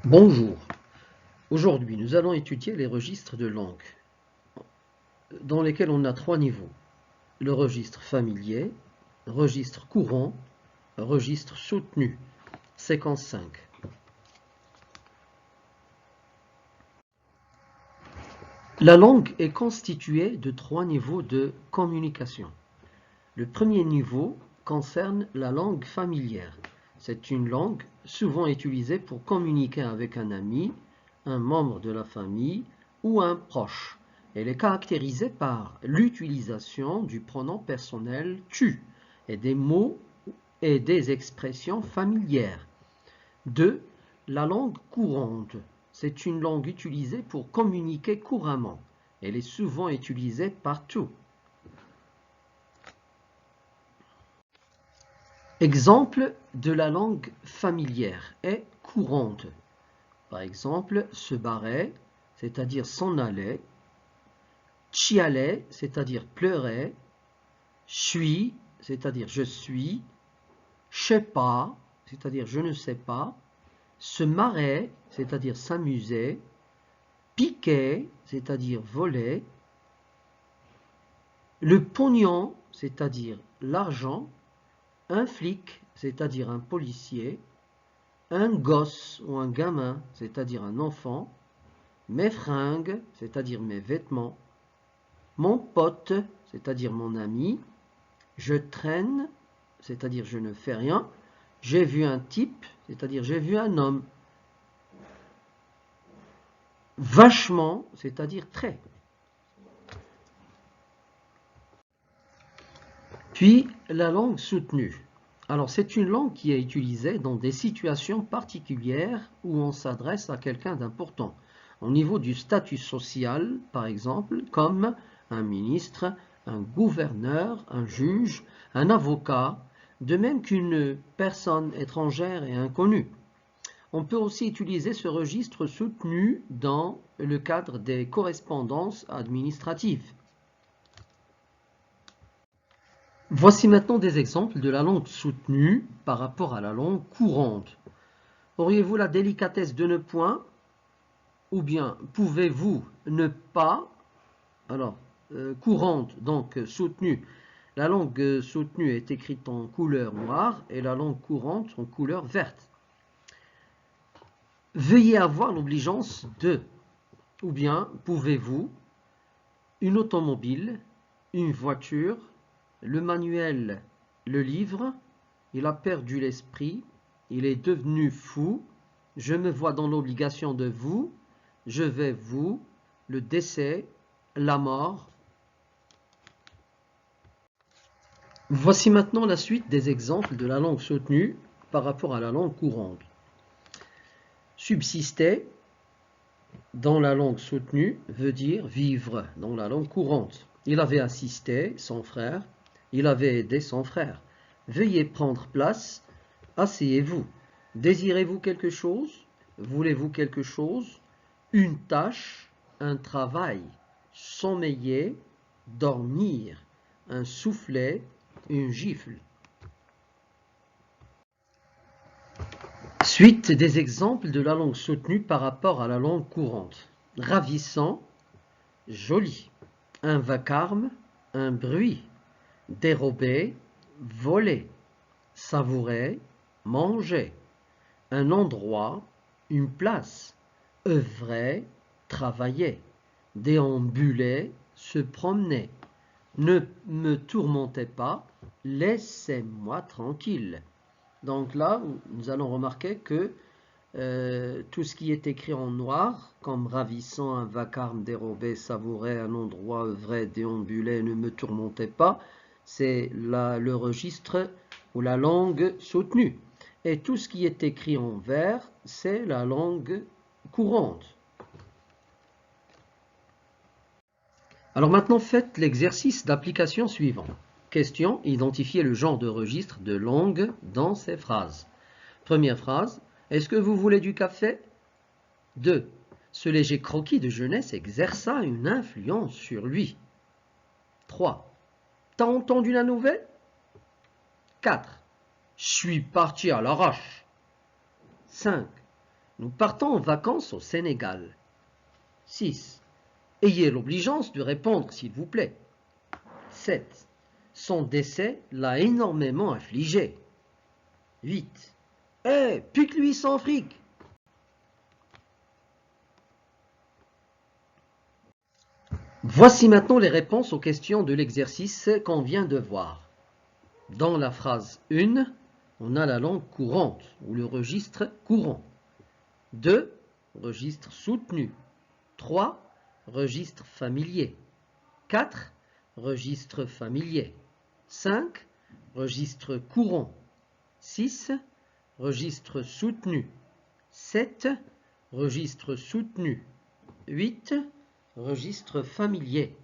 Bonjour, aujourd'hui nous allons étudier les registres de langue dans lesquels on a trois niveaux. Le registre familier, registre courant, registre soutenu. Séquence 5. La langue est constituée de trois niveaux de communication. Le premier niveau concerne la langue familière. C'est une langue souvent utilisée pour communiquer avec un ami, un membre de la famille ou un proche. Elle est caractérisée par l'utilisation du pronom personnel tu et des mots et des expressions familières. 2. La langue courante. C'est une langue utilisée pour communiquer couramment. Elle est souvent utilisée partout. Exemple de la langue familière et courante. Par exemple, se barrer, c'est-à-dire s'en aller, chialer, c'est-à-dire pleurer, suis, c'est-à-dire je suis, sais pas, c'est-à-dire je ne sais pas, se marrer, c'est-à-dire s'amuser, piquer, c'est-à-dire voler, le pognon, c'est-à-dire l'argent, un flic, c'est-à-dire un policier, un gosse ou un gamin, c'est-à-dire un enfant, mes fringues, c'est-à-dire mes vêtements, mon pote, c'est-à-dire mon ami, je traîne, c'est-à-dire je ne fais rien, j'ai vu un type, c'est-à-dire j'ai vu un homme, vachement, c'est-à-dire très. Puis la langue soutenue. Alors c'est une langue qui est utilisée dans des situations particulières où on s'adresse à quelqu'un d'important. Au niveau du statut social, par exemple, comme un ministre, un gouverneur, un juge, un avocat, de même qu'une personne étrangère et inconnue. On peut aussi utiliser ce registre soutenu dans le cadre des correspondances administratives. Voici maintenant des exemples de la langue soutenue par rapport à la langue courante. Auriez-vous la délicatesse de ne point, ou bien pouvez-vous ne pas, alors courante, donc soutenue. La langue soutenue est écrite en couleur noire et la langue courante en couleur verte. Veuillez avoir l'obligeance de, ou bien pouvez-vous, une automobile, une voiture, le manuel, le livre, il a perdu l'esprit, il est devenu fou, je me vois dans l'obligation de vous, je vais vous, le décès, la mort. Voici maintenant la suite des exemples de la langue soutenue par rapport à la langue courante. Subsister dans la langue soutenue veut dire vivre dans la langue courante. Il avait assisté son frère, il avait aidé son frère. Veuillez prendre place, asseyez-vous. Désirez-vous quelque chose? Voulez-vous quelque chose? Une tâche, un travail. Sommeiller, dormir. Un soufflet, une gifle. Suite des exemples de la langue soutenue par rapport à la langue courante. Ravissant, joli. Un vacarme, un bruit. Dérober, voler. Savourer, manger. Un endroit, une place. Œuvrer, travailler. Déambuler, se promener. Ne me tourmentez pas, laissez-moi tranquille. Donc là, nous allons remarquer que tout ce qui est écrit en noir, comme ravissant, un vacarme, dérobé, savouré, un endroit, œuvrer, déambuler, ne me tourmentez pas, c'est le registre ou la langue soutenue. Et tout ce qui est écrit en vert, c'est la langue courante. Alors maintenant, faites l'exercice d'application suivant. Question, identifiez le genre de registre de langue dans ces phrases. Première phrase, est-ce que vous voulez du café? 2. Ce léger croquis de jeunesse exerça une influence sur lui. 3. T'as entendu la nouvelle? 4. Je suis parti à l'arrache. 5. Nous partons en vacances au Sénégal. 6. Ayez l'obligeance de répondre, s'il vous plaît. 7. Son décès l'a énormément affligé. 8. Eh, pique-lui son fric. Voici maintenant les réponses aux questions de l'exercice qu'on vient de voir. Dans la phrase 1, on a la langue courante ou le registre courant. 2. Registre soutenu. 3. Registre familier. 4. Registre familier. 5. Registre courant. 6. Registre soutenu. 7. Registre soutenu. 8. Registre familier.